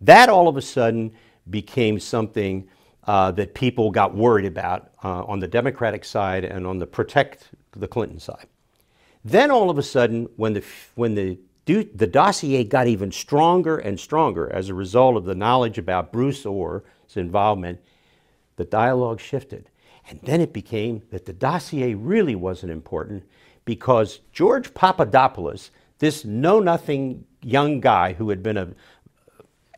That all of a sudden became something that people got worried about on the Democratic side and on the protect the Clinton side. Then all of a sudden, when the dossier got even stronger and stronger as a result of the knowledge about Bruce Ohr's involvement, the dialogue shifted. And then it became that the dossier really wasn't important because George Papadopoulos, this know-nothing young guy who had been an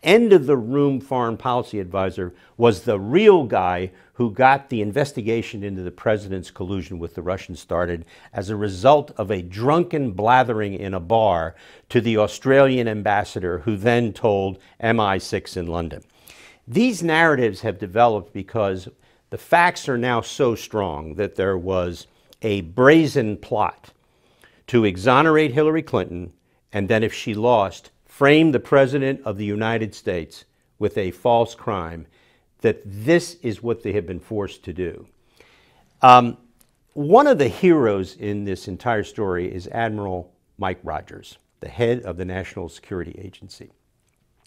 end-of-the-room foreign policy advisor, was the real guy who got the investigation into the president's collusion with the Russians started as a result of a drunken blathering in a bar to the Australian ambassador, who then told MI6 in London. These narratives have developed because the facts are now so strong that there was a brazen plot to exonerate Hillary Clinton, and then if she lost, frame the President of the United States with a false crime, that this is what they have been forced to do. One of the heroes in this entire story is Admiral Mike Rogers, the head of the National Security Agency.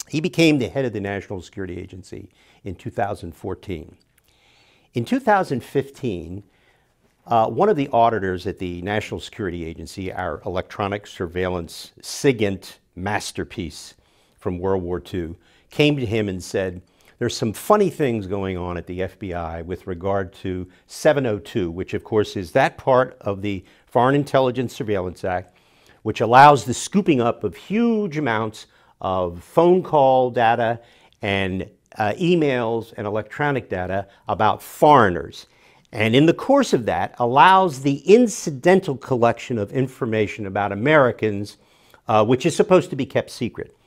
He became the head of the National Security Agency in 2014. In 2015, one of the auditors at the National Security Agency, our electronic surveillance SIGINT masterpiece from World War II, came to him and said, there's some funny things going on at the FBI with regard to 702, which of course is that part of the Foreign Intelligence Surveillance Act, which allows the scooping up of huge amounts of phone call data and emails and electronic data about foreigners. And in the course of that, allows the incidental collection of information about Americans, which is supposed to be kept secret,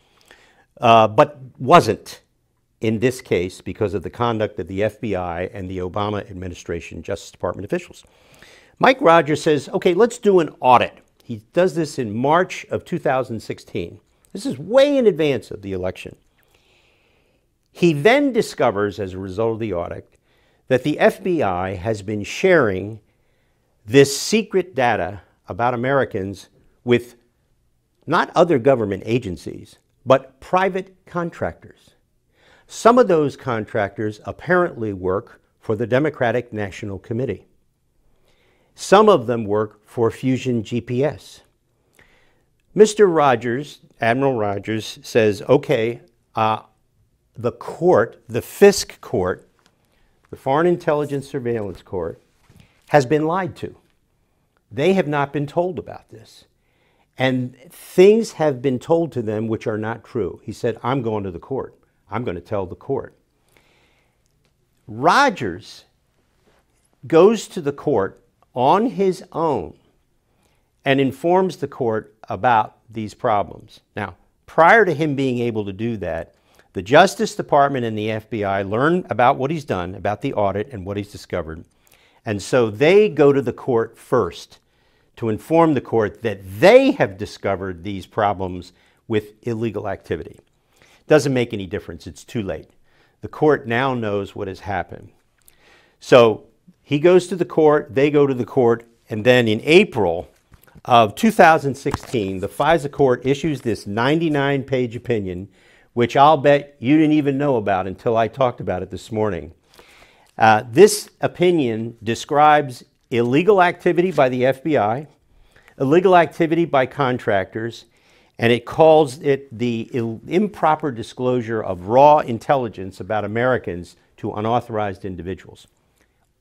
but wasn't in this case because of the conduct of the FBI and the Obama administration Justice Department officials. Mike Rogers says, okay, let's do an audit. He does this in March of 2016. This is way in advance of the election. He then discovers, as a result of the audit, that the FBI has been sharing this secret data about Americans with not other government agencies, but private contractors. Some of those contractors apparently work for the Democratic National Committee. Some of them work for Fusion GPS. Mr. Rogers, Admiral Rogers, says, okay, the court, the FISC court, the Foreign Intelligence Surveillance Court, has been lied to. They have not been told about this. And things have been told to them which are not true. He said, I'm going to the court. I'm going to tell the court. Rogers goes to the court on his own and informs the court about these problems. Now, prior to him being able to do that, the Justice Department and the FBI learn about what he's done, about the audit and what he's discovered. And so they go to the court first to inform the court that they have discovered these problems with illegal activity. Doesn't make any difference. It's too late. The court now knows what has happened. So he goes to the court, they go to the court, and then in April of 2016, the FISA court issues this 99-page opinion, which I'll bet you didn't even know about until I talked about it this morning. This opinion describes illegal activity by the FBI, illegal activity by contractors, and it calls it the improper disclosure of raw intelligence about Americans to unauthorized individuals.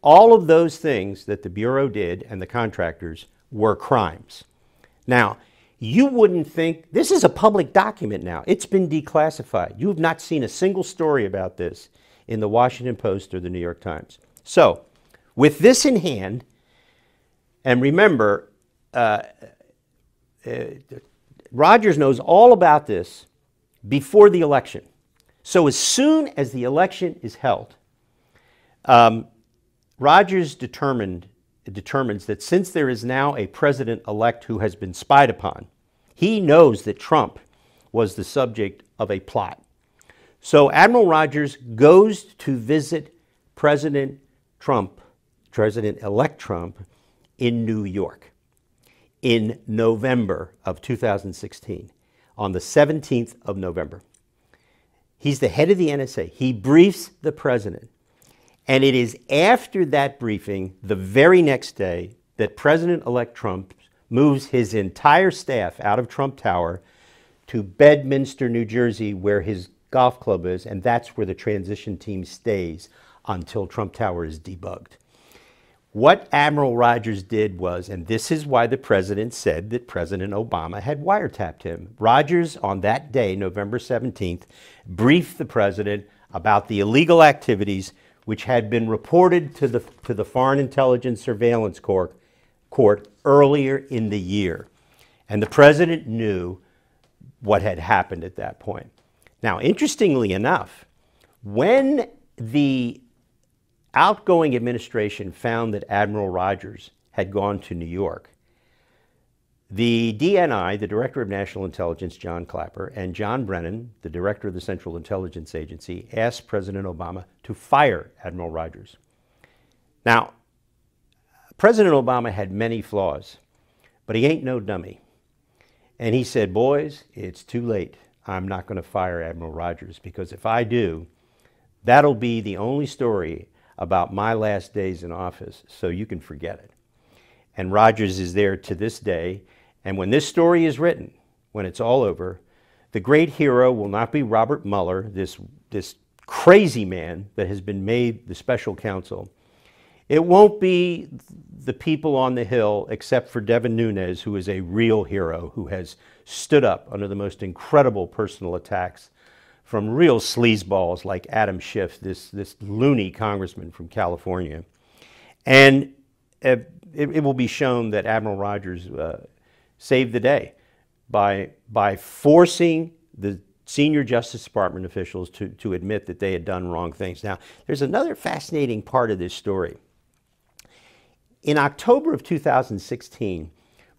All of those things that the Bureau did and the contractors were crimes. Now, you wouldn't think, this is a public document now. It's been declassified. You have not seen a single story about this in the Washington Post or the New York Times. So, with this in hand, and remember, Rogers knows all about this before the election. So as soon as the election is held, Rogers determines that since there is now a president-elect who has been spied upon, he knows that Trump was the subject of a plot. So Admiral Rogers goes to visit President Trump, President-elect Trump, in New York in November of 2016, on the 17th of November. He's the head of the NSA. He briefs the president. And it is after that briefing, the very next day, that President-elect Trump moves his entire staff out of Trump Tower to Bedminster, New Jersey, where his golf club is, and that's where the transition team stays until Trump Tower is debugged. What Admiral Rogers did was, and this is why the president said that President Obama had wiretapped him. Rogers, on that day, November 17th, briefed the president about the illegal activities which had been reported to the Foreign Intelligence Surveillance Court earlier in the year. And the president knew what had happened at that point. Now, interestingly enough, when the outgoing administration found that Admiral Rogers had gone to New York, the DNI, the Director of National Intelligence, John Clapper, and John Brennan, the Director of the Central Intelligence Agency, asked President Obama to fire Admiral Rogers. Now, President Obama had many flaws, but he ain't no dummy. And he said, boys, it's too late. I'm not going to fire Admiral Rogers, because if I do, that'll be the only story about my last days in office, so you can forget it. And Rogers is there to this day. And when this story is written, when it's all over, The great hero will not be Robert Mueller, this crazy man that has been made the special counsel. It won't be the people on the Hill, except for Devin Nunes, who is a real hero, who has stood up under the most incredible personal attacks from real sleazeballs like Adam Schiff, this loony congressman from California. And it will be shown that Admiral Rogers saved the day by forcing the senior Justice Department officials to admit that they had done wrong things. Now, there's another fascinating part of this story. In October of 2016,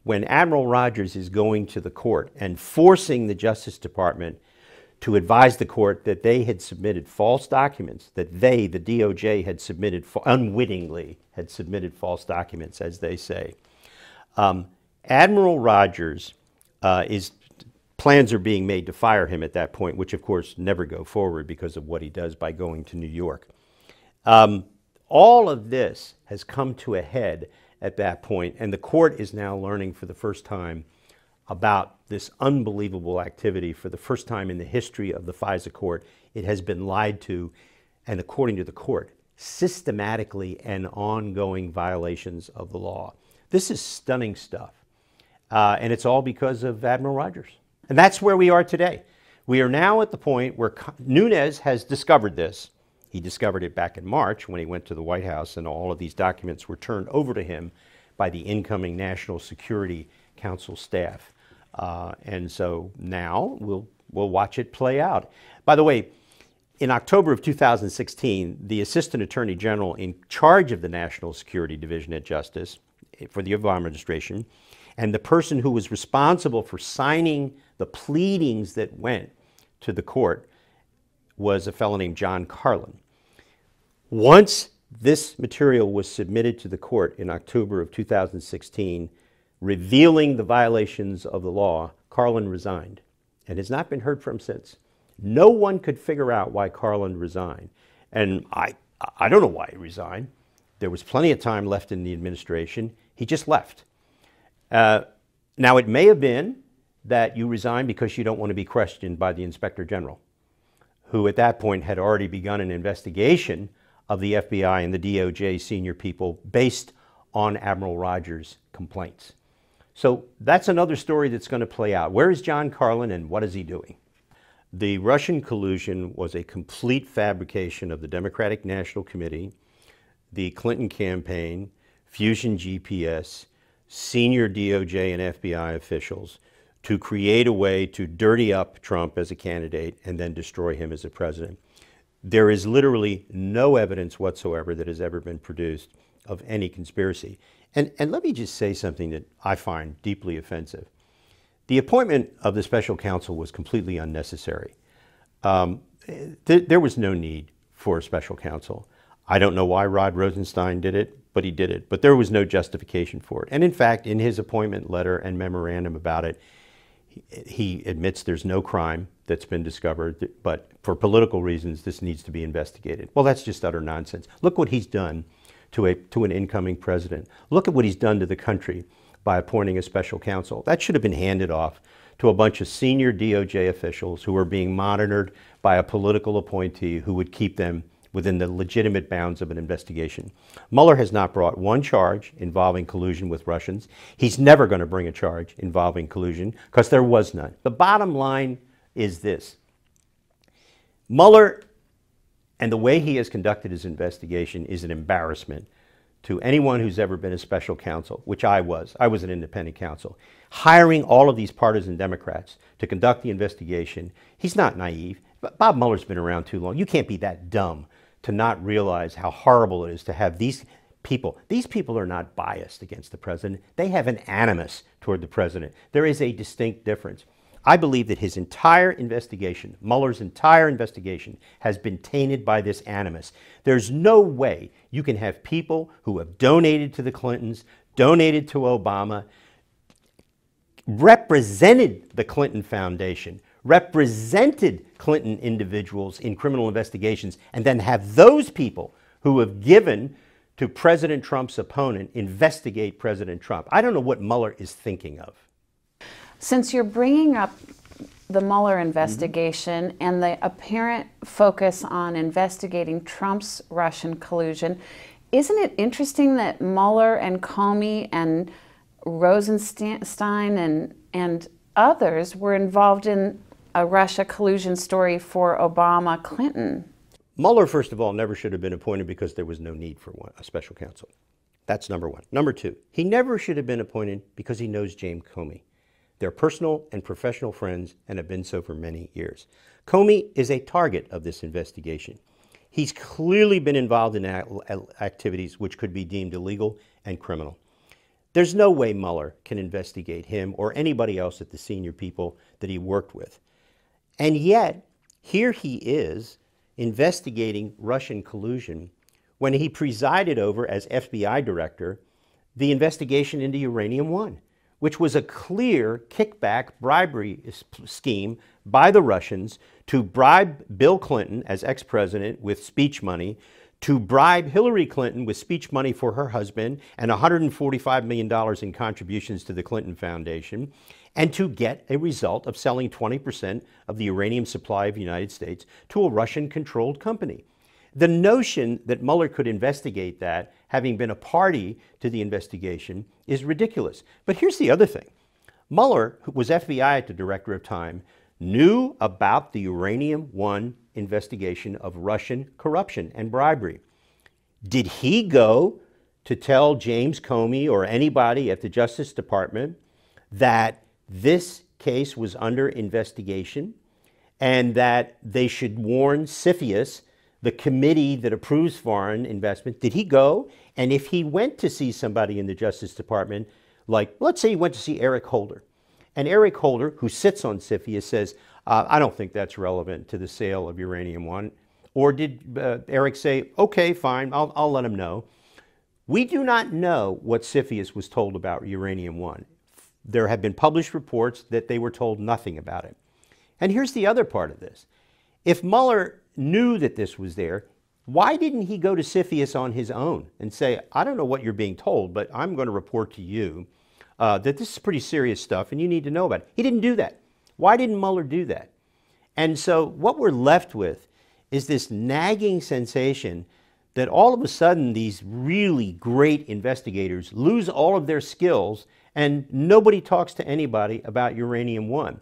when Admiral Rogers is going to the court and forcing the Justice Department to advise the court that they had submitted false documents, that they, the DOJ, had submitted, unwittingly had submitted false documents, as they say. Admiral Rogers, plans are being made to fire him at that point, which of course never go forward because of what he does by going to New York. All of this has come to a head at that point, and the court is now learning for the first time about this unbelievable activity. For the first time in the history of the FISA court, it has been lied to, and according to the court, systematically and ongoing violations of the law. This is stunning stuff, and it's all because of Admiral Rogers. And that's where we are today. We are now at the point where Nunes has discovered this. He discovered it back in March when he went to the White House, and all of these documents were turned over to him by the incoming National Security Council staff. And so now we'll watch it play out. By the way, in October of 2016, the Assistant Attorney General in charge of the National Security Division at Justice for the Obama administration, and the person who was responsible for signing the pleadings that went to the court, was a fellow named John Carlin. Once this material was submitted to the court in October of 2016, revealing the violations of the law, Carlin resigned and has not been heard from since. No one could figure out why Carlin resigned. And I don't know why he resigned. There was plenty of time left in the administration. He just left. Now, it may have been that you resigned because you don't want to be questioned by the Inspector General, who at that point had already begun an investigation of the FBI and the DOJ senior people based on Admiral Rogers' complaints. So that's another story that's going to play out. Where is John Carlin and what is he doing? The Russian collusion was a complete fabrication of the Democratic National Committee, the Clinton campaign, Fusion GPS, senior DOJ and FBI officials to create a way to dirty up Trump as a candidate and then destroy him as a president. There is literally no evidence whatsoever that has ever been produced of any conspiracy. And let me just say something that I find deeply offensive. The appointment of the special counsel was completely unnecessary. There was no need for a special counsel. I don't know why Rod Rosenstein did it, but he did it. But there was no justification for it. And in fact, in his appointment letter and memorandum about it, he admits there's no crime that's been discovered, but for political reasons, this needs to be investigated. Well, that's just utter nonsense. Look what he's done to an incoming president. Look at what he's done to the country by appointing a special counsel. That should have been handed off to a bunch of senior DOJ officials who are being monitored by a political appointee who would keep them within the legitimate bounds of an investigation. Mueller has not brought one charge involving collusion with Russians. He's never going to bring a charge involving collusion because there was none. The bottom line is this. Mueller and the way he has conducted his investigation is an embarrassment to anyone who's ever been a special counsel, which I was. I was an independent counsel. Hiring all of these partisan Democrats to conduct the investigation, he's not naive. Bob Mueller's been around too long. You can't be that dumb to not realize how horrible it is to have these people. These people are not biased against the president. They have an animus toward the president. There is a distinct difference. I believe that his entire investigation, Mueller's entire investigation, has been tainted by this animus. There's no way you can have people who have donated to the Clintons, donated to Obama, represented the Clinton Foundation, represented Clinton individuals in criminal investigations, and then have those people who have given to President Trump's opponent investigate President Trump. I don't know what Mueller is thinking of. Since you're bringing up the Mueller investigation and the apparent focus on investigating Trump's Russian collusion, isn't it interesting that Mueller and Comey and Rosenstein and others were involved in a Russia collusion story for Obama Clinton? Mueller, first of all, never should have been appointed because there was no need for a special counsel. That's number one. Number two, he never should have been appointed because he knows James Comey. They're personal and professional friends and have been so for many years. Comey is a target of this investigation. He's clearly been involved in activities which could be deemed illegal and criminal. There's no way Mueller can investigate him or anybody else at the senior people that he worked with. And yet, here he is investigating Russian collusion when he presided over, as FBI director, the investigation into Uranium One, which was a clear kickback bribery scheme by the Russians to bribe Bill Clinton as ex-president with speech money, to bribe Hillary Clinton with speech money for her husband and $145 million in contributions to the Clinton Foundation, and to get a result of selling 20% of the uranium supply of the United States to a Russian-controlled company. The notion that Mueller could investigate that, having been a party to the investigation, is ridiculous. But here's the other thing. Mueller, who was FBI director at the time, knew about the Uranium One investigation of Russian corruption and bribery. Did he go to tell James Comey or anybody at the Justice Department that this case was under investigation and that they should warn CFIUS, the committee that approves foreign investment? Did he go? And if he went to see somebody in the Justice Department, like, let's say he went to see Eric Holder, and Eric Holder, who sits on CFIUS, says, I don't think that's relevant to the sale of Uranium One. Or did Eric say, okay, fine, I'll let him know. We do not know what CFIUS was told about Uranium One. There have been published reports that they were told nothing about it. And here's the other part of this. If Mueller knew that this was there, why didn't he go to CFIUS on his own and say, I don't know what you're being told, but I'm going to report to you that this is pretty serious stuff and you need to know about it? He didn't do that. Why didn't Mueller do that? And so what we're left with is this nagging sensation that all of a sudden these really great investigators lose all of their skills and nobody talks to anybody about Uranium One.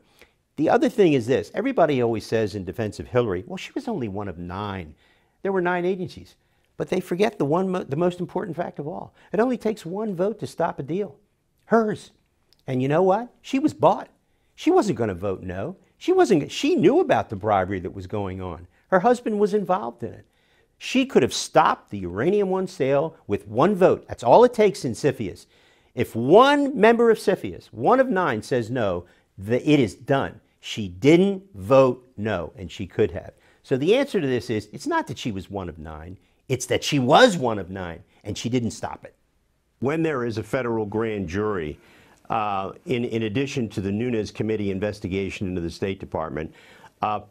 The other thing is this. Everybody always says in defense of Hillary, well, she was only one of 9. There were 9 agencies. But they forget the most important fact of all. It only takes one vote to stop a deal. Hers. And you know what? She was bought. She wasn't going to vote no. She knew about the bribery that was going on. Her husband was involved in it. She could have stopped the Uranium One sale with one vote. That's all it takes in CFIUS. If one member of CFIUS, 1 of 9, says no, it is done. She didn't vote no, and she could have. So the answer to this is, it's not that she was 1 of 9, it's that she was 1 of 9, and she didn't stop it. When there is a federal grand jury, in addition to the Nunes Committee investigation into the State Department,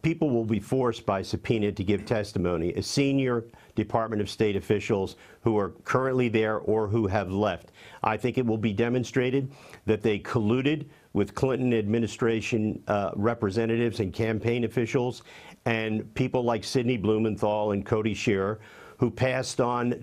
people will be forced by subpoena to give testimony as senior Department of State officials who are currently there or who have left. I think it will be demonstrated that they colluded with Clinton administration representatives and campaign officials and people like Sidney Blumenthal and Cody Shearer, who passed on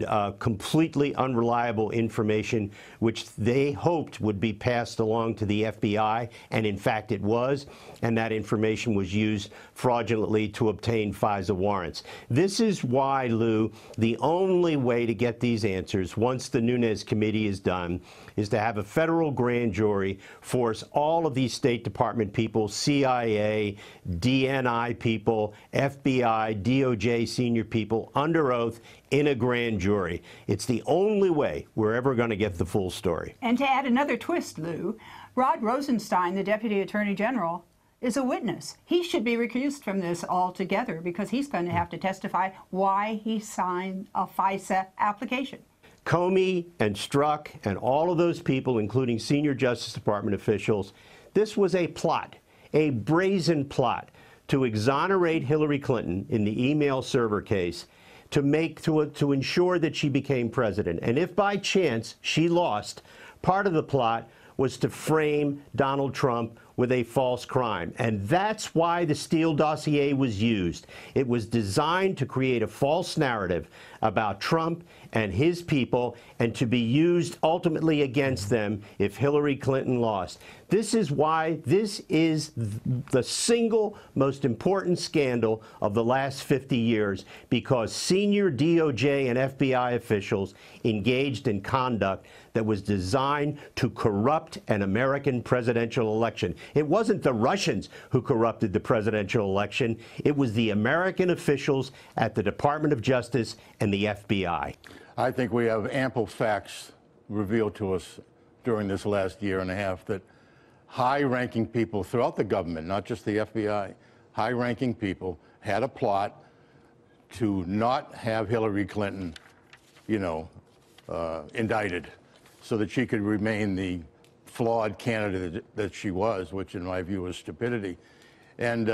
completely unreliable information which they hoped would be passed along to the FBI, and in fact it was, and that information was used fraudulently to obtain FISA warrants. This is why, Lou, the only way to get these answers, once the Nunes Committee is done, is to have a federal grand jury force all of these State Department people, CIA, DNI people, FBI, DOJ senior people, under oath in a grand jury. It's the only way we're ever going to get the full story. And to add another twist, Lou, Rod Rosenstein, the Deputy Attorney General, is a witness. He should be recused from this altogether because he's going to have to testify why he signed a FISA application. Comey and Strzok and all of those people, including senior Justice Department officials, this was a plot, a brazen plot to exonerate Hillary Clinton in the email server case, to ensure that she became president. And if by chance she lost, part of the plot was to frame Donald Trump with a false crime. And that's why the Steele dossier was used. It was designed to create a false narrative about Trump and his people and to be used ultimately against them if Hillary Clinton lost. This is why this is the single most important scandal of the last 50 years, because senior DOJ and FBI officials engaged in conduct that was designed to corrupt an American presidential election. It wasn't the Russians who corrupted the presidential election. It was the American officials at the Department of Justice and the FBI. I think we have ample facts revealed to us during this last year and a half that high-ranking people throughout the government, not just the FBI, high-ranking people had a plot to not have Hillary Clinton, indicted so that she could remain the flawed candidate that she was, which in my view was stupidity. And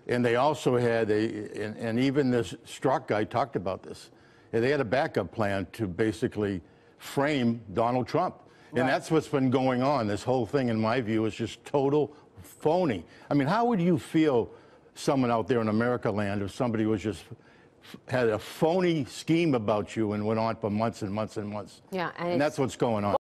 they also had and even this Strzok guy talked about this. They had a backup plan to basically frame Donald Trump. And that's what's been going on. This whole thing, in my view, is just total phony. I mean, how would you feel, someone out there in America land, if somebody was just had a phony scheme about you and went on for months and months and months? Yeah, and that's what's going on.